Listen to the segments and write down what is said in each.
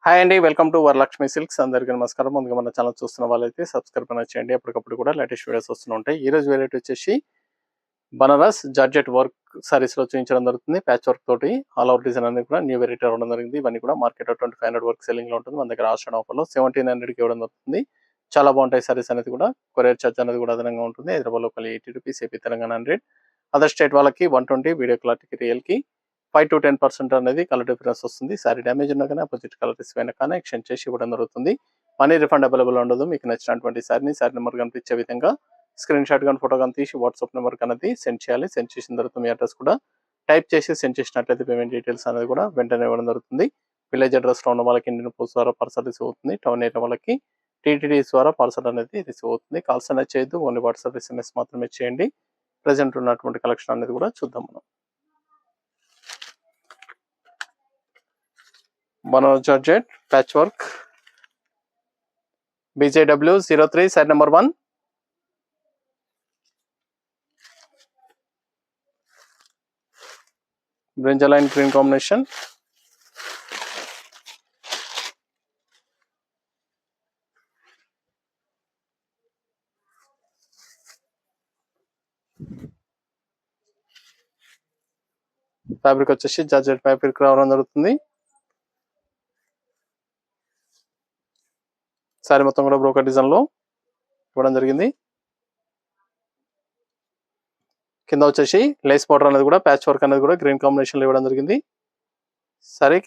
Hi అండి. Welcome to Varalakshmi silks. అందరికీ నమస్కారం. ముందుగా మన ఛానల్ చూస్తున్న వాళ్ళైతే సబ్స్క్రైబ్ అనేది చేయండి. అప్పటికప్పుడు కూడా లేటెస్ట్ వీడియోస్ వస్తూ ఉంటాయి. ఈ రోజు వెరైటీ వచ్చేసి బనారస్ జార్జెట్ వర్క్ సారీస్ లో చూపించడం జరుగుతుంది. ప్యాచ్ వర్క్ తోటి ఆల్ ఓవర్ డిజైన్ అనేది కూడా న్యూ వెరైటీ రావడం జరిగింది. ఇవన్నీ కూడా మార్కెట్ 2500 వర్క్ సెల్లింగ్ లో ఉంటుంది. మన దగ్గర ఆషన్ ఆఫర్ లో 1700 కి ఇవ్వడం జరుగుతుంది. చాలా బాగుంటాయి సారీస్ అనేది కూడా. కొరియర్ ఛార్జ్ అనేది కూడా అదనంగా ఉంటుంది. Hyderabad local 80 rupees, AP Telangana 100, other state వాళ్ళకి 120, వీడియో క్లారిటీకి రియల్ కి 5 to 10% అనేది కలర్ డిఫరెన్స్ వస్తుంది. సారీ డ్యామేజ్ ఉన్నా కానీ అపోజిట్ కలర్ రిసీవ్ కానీ ఎక్స్చేంజ్ చేసి ఇవ్వడం జరుగుతుంది. మనీ రిఫండ్ అవైలబుల్ ఉండదు. మీకు నచ్చినటువంటి సారీ నెంబర్ కనిపించే విధంగా స్క్రీన్ షాట్ కానీ ఫోటో కానీ తీసి వాట్సాప్ నెంబర్ అనేది సెండ్ చేయాలి. సెండ్ చేసిన తర్వాత మీ అడ్రస్ కూడా టైప్ చేసి సెండ్ చేసినట్లయితే పేమెంట్ డీటెయిల్స్ అనేది కూడా వెంటనే ఇవ్వడం జరుగుతుంది. విలేజ్ అడ్రస్లో ఉన్న వాళ్ళకి ఇండియన్ పోస్ట్ ద్వారా పార్సల్ రిసీవ్ అవుతుంది. టౌన్ ఏరియా వాళ్ళకి టీటీడీ ద్వారా పార్సల్ అనేది రిసీవ్ అవుతుంది. కాల్స్ అనేది చేయొద్దు, ఓన్లీ వాట్సాప్ SMS మాత్రమే చేయండి. ప్రజెంట్ ఉన్నటువంటి కలెక్షన్ అనేది కూడా చూద్దాం మనం. Banaras georgette patch work BJW03 side number 1. Brinjal and green combination. Fabric వచ్చేసి జార్జెట్ ఫ్యాబ్రిక్ రావడం జరుగుతుంది. సారీ మొత్తం కూడా బ్రోకర్ డిజైన్ లో ఇవ్వడం జరిగింది. కింద వచ్చేసి లేస్ బార్డర్ అనేది కూడా ప్యాచ్ వర్క్ అనేది కూడా గ్రీన్ కాంబినేషన్ లో ఇవ్వడం జరిగింది. సారీ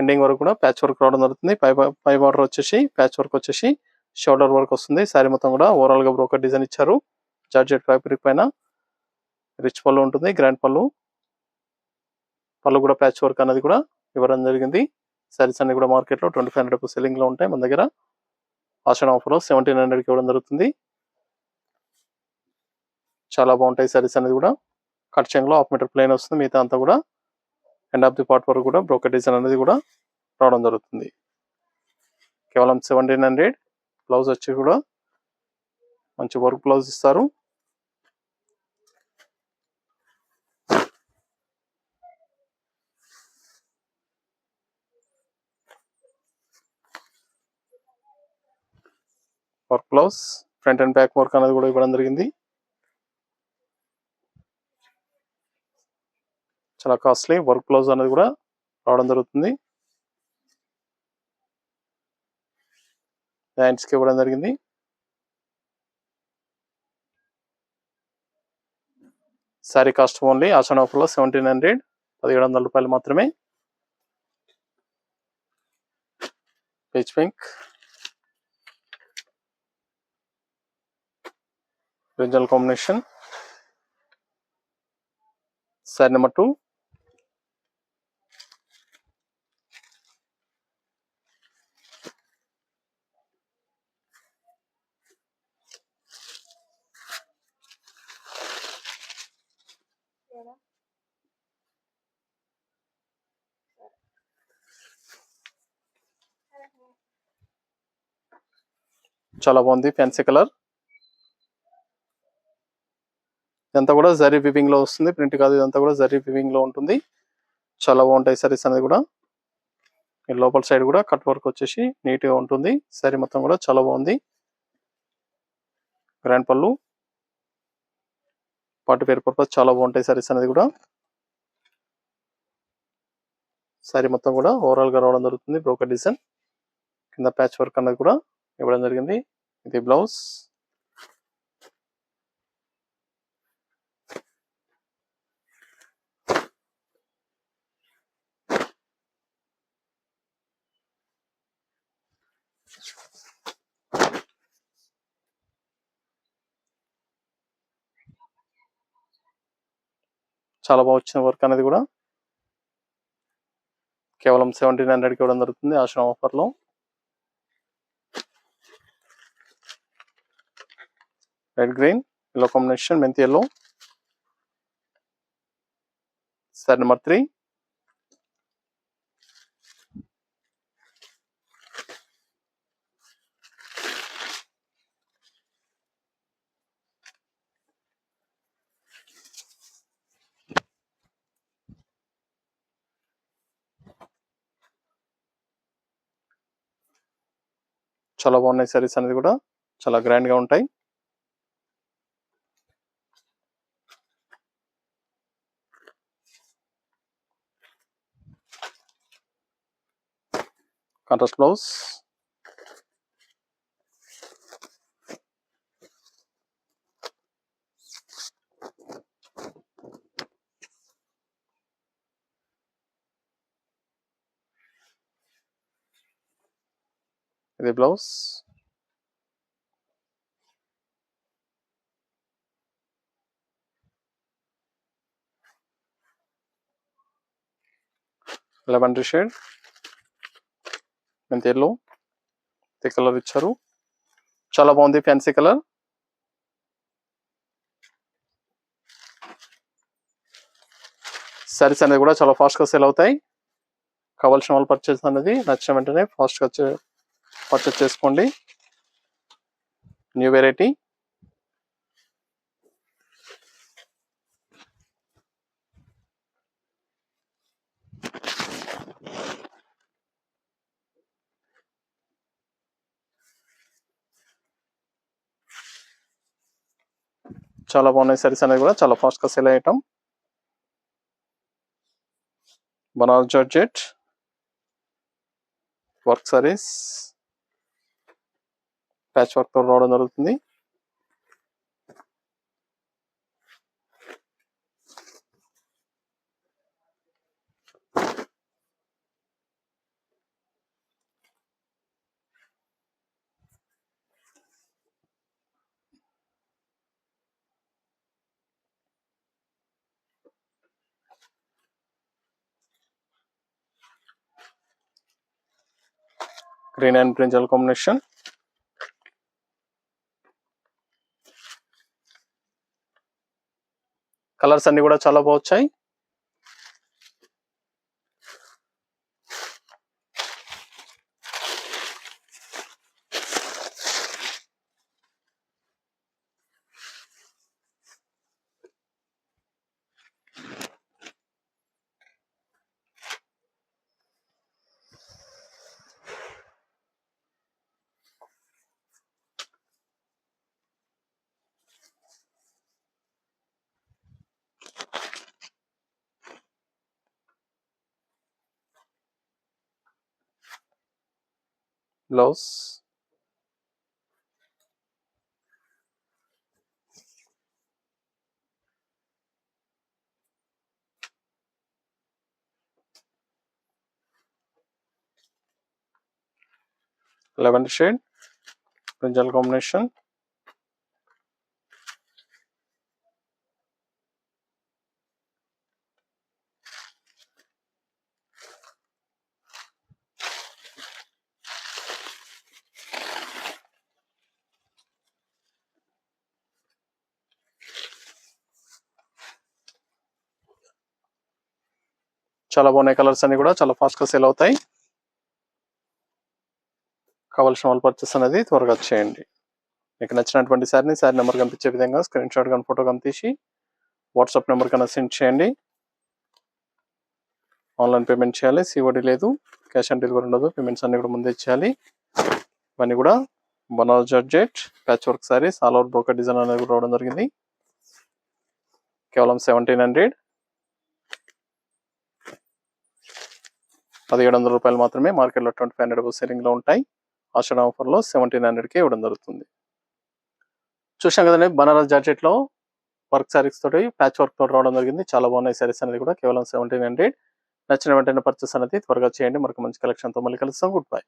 ఎండింగ్ వరకు కూడా ప్యాచ్ వర్క్ రావడం జరుగుతుంది. పై బార్డర్ వచ్చేసి ప్యాచ్ వర్క్ వచ్చేసి షోల్డర్ వర్క్ వస్తుంది. సారీ మొత్తం కూడా ఓవరాల్ గా బ్రోకర్ డిజైన్ ఇచ్చారు. జార్జెట్ ఫ్యాబ్రిక్ పైన రిచ్ పళ్ళు ఉంటుంది, గ్రాండ్ పళ్ళు కూడా ప్యాచ్ వర్క్ అనేది కూడా ఇవ్వడం జరిగింది. సారీస్ అన్ని కూడా మార్కెట్ లో 2500 సెల్లింగ్ లో ఉంటాయి. మన దగ్గర ఆషన్ ఆఫర్ లో 1700కి ఇవ్వడం జరుగుతుంది. చాలా బాగుంటాయి సారీస్ అనేది కూడా. కట్ చెంగ్ లో 1/2 మీటర్ ప్లెయిన్ వస్తుంది. మిగతా అంతా కూడా ఎండ్ ఆఫ్ ది పార్ట్ వరకు కూడా బ్రోకర్ డిజైన్ అనేది కూడా రావడం జరుగుతుంది. కేవలం 1700. బ్లౌజ్ వచ్చి కూడా మంచి వర్క్ బ్లౌజ్ ఇస్తారు. Work blouse front and back work అనేది కూడా ఇవ్వడం జరిగింది. చాలా కాస్ట్లీ వర్క్ బ్లౌజ్ అనేది కూడా రావడం జరుగుతుంది. హ్యాండ్స్ కి ఇవ్వడం జరిగింది. సారీ కాస్ట్ ఓన్లీ ఆషన్ ఆఫర్ లో 1700, 1700 రూపాయలు మాత్రమే. Peach pink, brinjal combination. Sorry number 2. చాలా బాగుంది ఫ్యాన్సీ కలర్. ఇదంతా కూడా జరీ వివింగ్ లో వస్తుంది, ప్రింట్ కాదు. ఇదంతా కూడా జరీ వివింగ్ లో ఉంటుంది. చాలా బాగుంటాయి సారీస్ అనేది కూడా. లోపల సైడ్ కూడా కట్ వర్క్ వచ్చేసి నీట్ గా ఉంటుంది. సారీ మొత్తం కూడా చాలా బాగుంది. గ్రాండ్ పళ్ళు, పార్టీ వేర్ పర్పస్ చాలా బాగుంటాయి సారీస్ అనేది కూడా. సారీ మొత్తం కూడా ఓవరాల్ గా రావడం జరుగుతుంది. బ్రోకర్ డిజైన్ కింద ప్యాచ్ వర్క్ అనేది కూడా ఇవ్వడం జరిగింది. ఇది బ్లౌజ్. చాలా బాగా వచ్చిన వర్క్ అనేది కూడా. కేవలం 1700కి ఇవ్వడం జరుగుతుంది ఆశ్రమ ఆఫర్ లో. రెడ్ గ్రీన్ ఎల్లో కాంబినేషన్, మెంతి ఎల్లో. Sorry number 3. చాలా బాగున్నాయి సారీస్ అనేది కూడా చాలా గ్రాండ్ గా ఉంటాయి. కాంట్రాస్ట్ బ్లౌజ్, ఇది బ్లౌజ్, లెవెండర్ షేడ్, మెంతి ఎల్లో కలర్ ఇచ్చారు, చాలా బాగుంది ఫ్యాన్సీ కలర్. సారీస్ అనేది కూడా చాలా ఫాస్ట్ గా సేల్ అవుతాయి. కావాల్సిన వాళ్ళు పర్చేస్ అనేది నచ్చిన వెంటనే ఫాస్ట్ గా పర్చేస్ చేసుకోండి. న్యూ వెరైటీ, చాలా బాగున్నాయి సారీస్ అనేది కూడా చాలా ఫాస్ట్ గా సేల్ అయ్యటం. Banaras georgette work sarees patch work తో రావడం జరుగుతుంది. Green and brinjal combination, colours అన్ని కూడా చాలా బాగున్నాయి. Blouse, lavender shade brinjal combination, చాలా బాగున్నాయి. కలర్స్ అన్ని కూడా చాలా ఫాస్ట్ గా సేల్ అవుతాయి. కావాల్సిన వాళ్ళు పర్చేస్ అనేది త్వరగా చేయండి. మీకు నచ్చినటువంటి సారీ నెంబర్ కనిపించే విధంగా స్క్రీన్ షాట్ కానీ ఫోటో కానీ తీసి వాట్సాప్ నెంబర్ కన్నా సెండ్ చేయండి. ఆన్లైన్ పేమెంట్ చేయాలి, సిఓడి లేదు, క్యాష్ ఆన్ డెలివరీ ఉండదు. పేమెంట్స్ అన్ని కూడా ముందే చేయాలి. ఇవన్నీ కూడా Banaras georgette patch work saris all over brocade design అనేది కూడా రావడం జరిగింది. కేవలం 1700, 1700 రూపాయలు మాత్రమే. మార్కెట్లో 2500 సెల్లింగ్ లో ఉంటాయి. ఆషాఢ ఆఫర్ లో 1700కి ఇవ్వడం జరుగుతుంది. చూసాం కదండి, బనారస్ జార్జెట్ లో వర్క్ సారీస్ తోటి ప్యాచ్ వర్క్ తోటి రావడం జరిగింది. చాలా బాగున్నాయి సారీస్ అనేది కూడా కేవలం 1700. నచ్చిన వెంటనే పర్చేస్ అనేది త్వరగా చేయండి. మరొక మంచి కలెక్షన్ తో మళ్ళీ కలుస్తాం. Good bye.